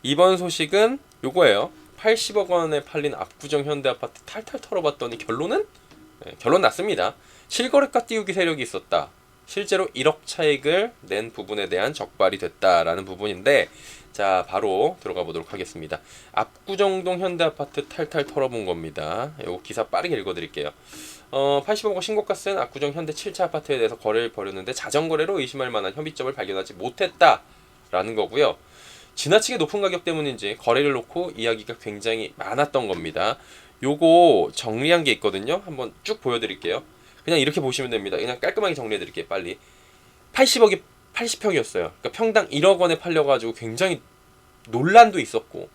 이번 소식은 요거예요. 80억 원에 팔린 압구정 현대아파트 탈탈 털어봤더니 결론은? 결론 났습니다. 실거래가 띄우기 세력이 있었다. 실제로 1억 차익을 낸 부분에 대한 적발이 됐다라는 부분인데, 자 바로 들어가 보도록 하겠습니다. 압구정동 현대아파트 탈탈 털어본 겁니다. 요 기사 빠르게 읽어드릴게요. 80억 원 신고가 쓴 압구정 현대 7차 아파트에 대해서 거래를 벌였는데 자전거래로 의심할 만한 협의점을 발견하지 못했다라는 거고요. 지나치게 높은 가격 때문인지 거래를 놓고 이야기가 굉장히 많았던 겁니다. 요거 정리한 게 있거든요. 한번 쭉 보여드릴게요. 그냥 이렇게 보시면 됩니다. 그냥 깔끔하게 정리해드릴게요. 빨리. 80억이 80평이었어요. 그러니까 평당 1억 원에 팔려가지고 굉장히 논란도 있었고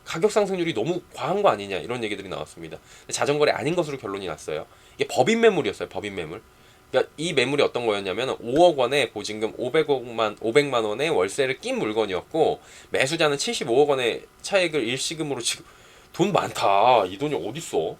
가격 상승률이 너무 과한 거 아니냐 이런 얘기들이 나왔습니다. 자전거래 아닌 것으로 결론이 났어요. 이게 법인 매물이었어요. 법인 매물. 그러니까 이 매물이 어떤 거였냐면 5억 원에 보증금 500만 원에 월세를 낀 물건이었고 매수자는 75억 원의 차익을 일시금으로 지금 돈 많다. 이 돈이 어딨어?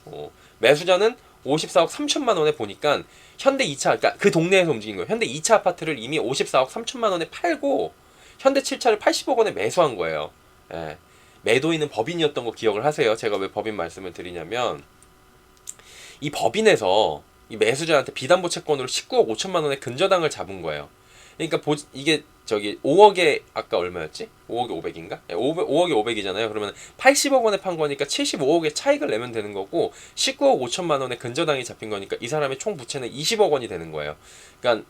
매수자는 54억 3천만 원에 보니까 현대 2차, 그러니까 그 동네에서 움직인 거예요. 현대 2차 아파트를 이미 54억 3천만 원에 팔고 현대 7차를 80억 원에 매수한 거예요. 예. 매도인은 법인이었던 거 기억을 하세요. 제가 왜 법인 말씀을 드리냐면 이 법인에서 이 매수자한테 비담보 채권으로 19억 5천만 원의 근저당을 잡은 거예요. 그러니까 이게 저기 5억에 아까 얼마였지? 5억에 500인가? 5억에 500이잖아요. 그러면 80억 원에 판 거니까 75억의 차익을 내면 되는 거고 19억 5천만 원의 근저당이 잡힌 거니까 이 사람의 총 부채는 20억 원이 되는 거예요. 그러니까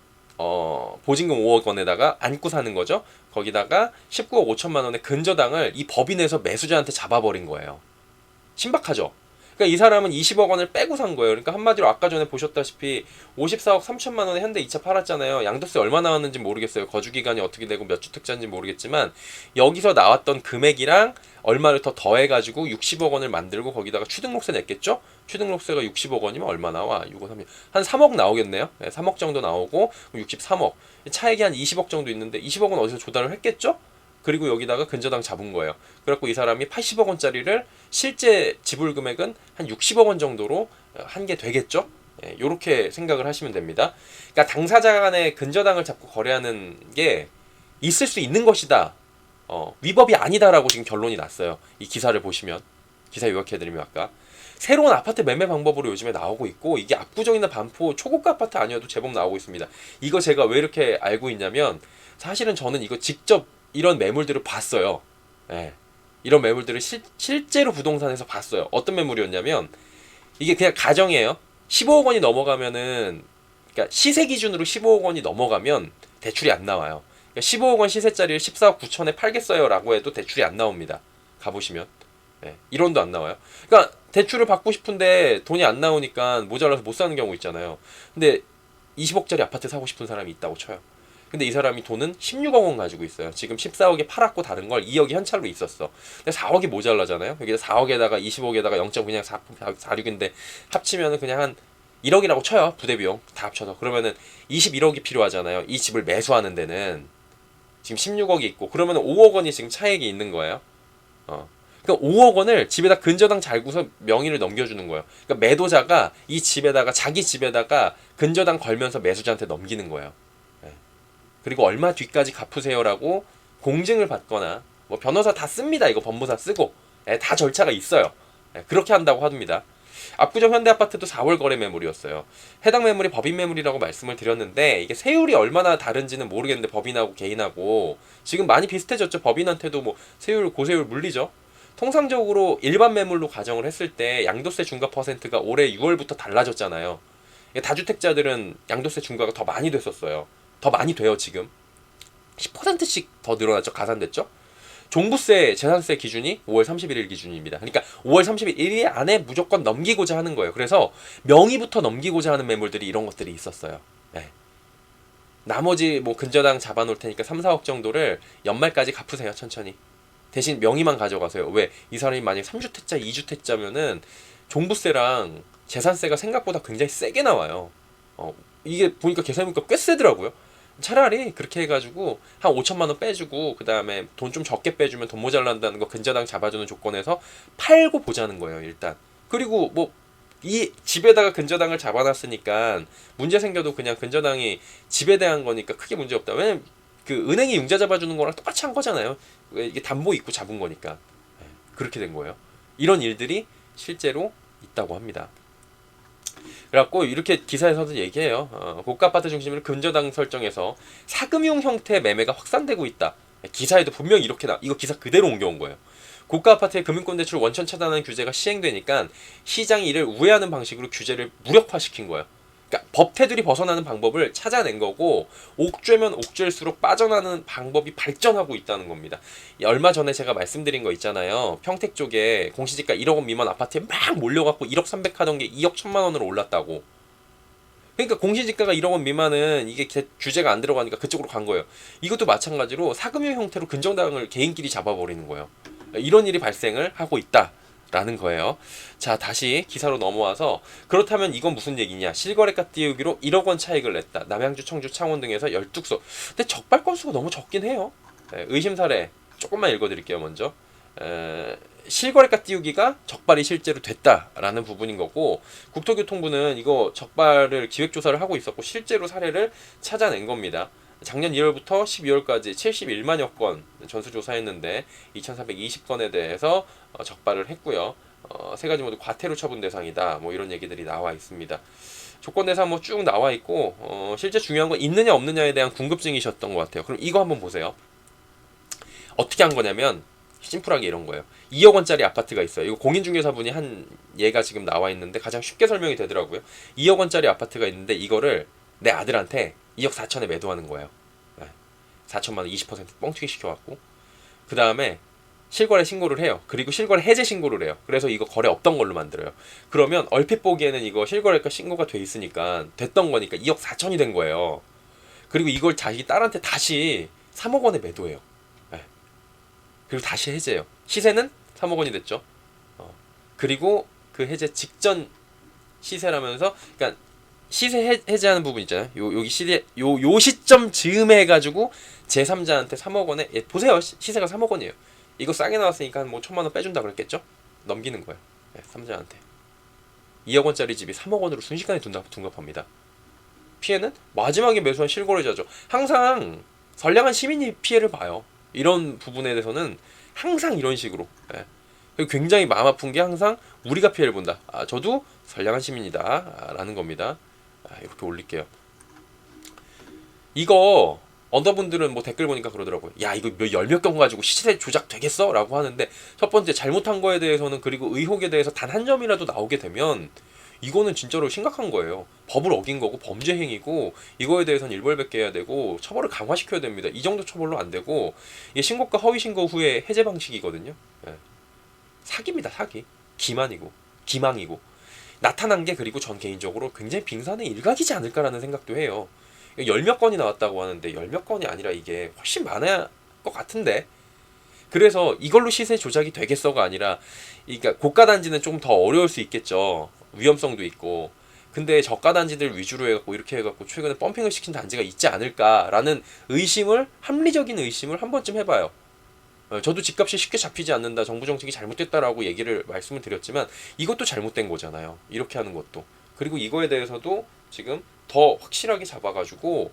보증금 5억 원에다가 안고 사는 거죠. 거기다가 19억 5천만 원의 근저당을 이 법인에서 매수자한테 잡아버린 거예요. 신박하죠? 그러니까 이 사람은 20억 원을 빼고 산 거예요. 그러니까 한마디로 아까 전에 보셨다시피 54억 3천만 원에 현대 2차 팔았잖아요. 양도세 얼마 나왔는지 모르겠어요. 거주 기간이 어떻게 되고 몇 주택자인지 모르겠지만 여기서 나왔던 금액이랑 얼마를 더 더해가지고 60억 원을 만들고 거기다가 취등록세 냈겠죠? 취등록세가 60억 원이면 얼마 나와? 6, 5, 3, 한 3억 나오겠네요. 네, 3억 정도 나오고 63억. 차액이 한 20억 정도 있는데 20억 원 어디서 조달을 했겠죠? 그리고 여기다가 근저당 잡은 거예요. 그래갖고 이 사람이 80억 원짜리를 실제 지불 금액은 한 60억 원 정도로 한 게 되겠죠? 요렇게 생각을 하시면 됩니다. 그러니까 당사자 간의 근저당을 잡고 거래하는 게 있을 수 있는 것이다. 위법이 아니다라고 지금 결론이 났어요. 이 기사를 보시면. 기사 요약해드리면 아까. 새로운 아파트 매매 방법으로 요즘에 나오고 있고 이게 압구정이나 반포 초고가 아파트 아니어도 제법 나오고 있습니다. 이거 제가 왜 이렇게 알고 있냐면 사실은 저는 이거 직접 이런 매물들을 봤어요. 예. 이런 매물들을 실제로 부동산에서 봤어요. 어떤 매물이었냐면 이게 그냥 가정이에요. 15억 원이 넘어가면은 그러니까 시세 기준으로 15억 원이 넘어가면 대출이 안 나와요. 그러니까 15억 원 시세짜리를 14억 9천에 팔겠어요라고 해도 대출이 안 나옵니다. 가보시면. 예. 1원도 안 나와요. 그러니까 대출을 받고 싶은데 돈이 안 나오니까 모자라서 못 사는 경우 있잖아요. 근데 20억짜리 아파트 사고 싶은 사람이 있다고 쳐요. 근데 이 사람이 돈은 16억 원 가지고 있어요. 지금 14억에 팔았고 다른 걸 2억이 현찰로 있었어. 근데 4억이 모자라잖아요. 여기다 4억에다가 20억에다가 0. 그냥 46인데 합치면은 그냥 한 1억이라고 쳐요. 부대 비용 다 합쳐서. 그러면은 21억이 필요하잖아요. 이 집을 매수하는 데는 지금 16억이 있고 그러면은 5억 원이 지금 차액이 있는 거예요. 그러니까 5억 원을 집에다 근저당 잘구서 명의를 넘겨주는 거예요. 그러니까 매도자가 이 집에다가 자기 집에다가 근저당 걸면서 매수자한테 넘기는 거예요. 그리고 얼마 뒤까지 갚으세요라고 공증을 받거나 뭐 변호사 다 씁니다. 이거 법무사 쓰고 다 절차가 있어요. 그렇게 한다고 합니다. 압구정 현대아파트도 4월 거래 매물이었어요. 해당 매물이 법인 매물이라고 말씀을 드렸는데 이게 세율이 얼마나 다른지는 모르겠는데 법인하고 개인하고 지금 많이 비슷해졌죠. 법인한테도 뭐 세율 고세율 물리죠. 통상적으로 일반 매물로 가정을 했을 때 양도세 중과 퍼센트가 올해 6월부터 달라졌잖아요. 다주택자들은 양도세 중과가 더 많이 됐었어요. 더 많이 돼요. 지금 10%씩 더 늘어났죠. 가산됐죠. 종부세 재산세 기준이 5월 31일 기준입니다. 그러니까 5월 31일 안에 무조건 넘기고자 하는 거예요. 그래서 명의부터 넘기고자 하는 매물들이 이런 것들이 있었어요. 네. 나머지 뭐 근저당 잡아놓을 테니까 3, 4억 정도를 연말까지 갚으세요. 천천히. 대신 명의만 가져가세요. 왜? 이 사람이 만약 3주택자, 2주택자면은 종부세랑 재산세가 생각보다 굉장히 세게 나와요. 이게 보니까 계산해보니까 꽤 세더라고요. 차라리 그렇게 해가지고 한 5천만 원 빼주고 그 다음에 돈 좀 적게 빼주면 돈 모자란다는 거 근저당 잡아주는 조건에서 팔고 보자는 거예요. 일단. 그리고 뭐 이 집에다가 근저당을 잡아놨으니까 문제 생겨도 그냥 근저당이 집에 대한 거니까 크게 문제 없다. 왜냐면 그 은행이 융자 잡아주는 거랑 똑같이 한 거잖아요. 왜 이게 담보 있고 잡은 거니까 그렇게 된 거예요. 이런 일들이 실제로 있다고 합니다. 그래갖고 이렇게 기사에서도 얘기해요. 고가 아파트 중심으로 근저당 설정해서 사금융 형태의 매매가 확산되고 있다. 기사에도 분명히 이렇게 이거 기사 그대로 옮겨온 거예요. 고가 아파트의 금융권 대출 원천 차단하는 규제가 시행되니까 시장이 이를 우회하는 방식으로 규제를 무력화시킨 거예요. 그러니까 법 테두리 벗어나는 방법을 찾아낸 거고 옥죄면 옥죄일수록 빠져나가는 방법이 발전하고 있다는 겁니다. 얼마 전에 제가 말씀드린 거 있잖아요. 평택 쪽에 공시지가 1억 원 미만 아파트에 막 몰려갖고 1억 300 하던 게 2억 1천만 원으로 올랐다고. 그러니까 공시지가가 1억 원 미만은 이게 규제가 안 들어가니까 그쪽으로 간 거예요. 이것도 마찬가지로 사금융 형태로 근저당을 개인끼리 잡아버리는 거예요. 이런 일이 발생을 하고 있다라는 거예요. 자, 다시 기사로 넘어와서 그렇다면 이건 무슨 얘기냐? 실거래가 띄우기로 1억 원 차익을 냈다. 남양주, 청주, 창원 등에서 12곳. 근데 적발 건수가 너무 적긴 해요. 의심 사례 조금만 읽어드릴게요. 먼저 실거래가 띄우기가 적발이 실제로 됐다라는 부분인 거고 국토교통부는 이거 적발을 기획조사를 하고 있었고 실제로 사례를 찾아낸 겁니다. 작년 1월부터 12월까지 71만여 건 전수조사했는데 2,420건에 대해서 적발을 했고요. 세 가지 모두 과태료 처분 대상이다. 뭐 이런 얘기들이 나와 있습니다. 조건 대상 뭐 쭉 나와 있고 실제 중요한 건 있느냐 없느냐에 대한 궁금증이셨던 것 같아요. 그럼 이거 한번 보세요. 어떻게 한 거냐면 심플하게 이런 거예요. 2억 원짜리 아파트가 있어요. 이거 공인중개사분이 한 얘가 지금 나와 있는데 가장 쉽게 설명이 되더라고요. 2억 원짜리 아파트가 있는데 이거를 내 아들한테 2억 4천에 매도하는 거예요. 4천만 원 20% 뻥튀기 시켜갖고 그 다음에 실거래 신고를 해요. 그리고 실거래 해제 신고를 해요. 그래서 이거 거래 없던 걸로 만들어요. 그러면 얼핏 보기에는 이거 실거래가 신고가 돼 있으니까 됐던 거니까 2억 4천이 된 거예요. 그리고 이걸 자기 딸한테 다시 3억 원에 매도해요. 그리고 다시 해제해요. 시세는 3억 원이 됐죠. 그리고 그 해제 직전 시세라면서 그러니까 시세 해제하는 부분 있잖아요. 여기 요 시점 즈음에 해가지고 제3자한테 3억 원에 보세요. 시세가 3억 원이에요. 이거 싸게 나왔으니까 한 뭐 1,000만 원 빼준다 그랬겠죠? 넘기는 거예요. 3자한테 2억 원짜리 집이 3억 원으로 순식간에 둔갑합니다. 피해는 마지막에 매수한 실거래자죠. 항상 선량한 시민이 피해를 봐요. 이런 부분에 대해서는 항상 이런 식으로 굉장히 마음 아픈 게 항상 우리가 피해를 본다. 저도 선량한 시민이다 라는 겁니다. 이렇게 올릴게요. 이거 언더분들은 뭐 댓글 보니까 그러더라고요. 야 이거 열몇 건 가지고 시세 조작 되겠어? 라고 하는데 첫 번째 잘못한 거에 대해서는 그리고 의혹에 대해서 단 한 점이라도 나오게 되면 이거는 진짜로 심각한 거예요. 법을 어긴 거고 범죄 행위고 이거에 대해서는 일벌백계 해야 되고 처벌을 강화시켜야 됩니다. 이 정도 처벌로 안 되고 이게 신고가 허위 신고 후에 해제 방식이거든요. 사기입니다. 사기. 기망이고 나타난 게 그리고 전 개인적으로 굉장히 빙산의 일각이지 않을까라는 생각도 해요. 열몇 건이 나왔다고 하는데 열몇 건이 아니라 이게 훨씬 많을 것 같은데 그래서 이걸로 시세 조작이 되겠어가 아니라 그러니까 고가 단지는 조금 더 어려울 수 있겠죠. 위험성도 있고 근데 저가 단지들 위주로 해갖고 이렇게 해갖고 최근에 펌핑을 시킨 단지가 있지 않을까라는 합리적인 의심을 한 번쯤 해봐요. 저도 집값이 쉽게 잡히지 않는다. 정부 정책이 잘못됐다라고 말씀을 드렸지만 이것도 잘못된 거잖아요. 이렇게 하는 것도. 그리고 이거에 대해서도 지금 더 확실하게 잡아가지고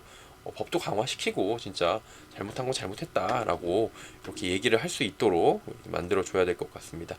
법도 강화시키고 진짜 잘못한 건 잘못했다라고 이렇게 얘기를 할 수 있도록 만들어줘야 될 것 같습니다.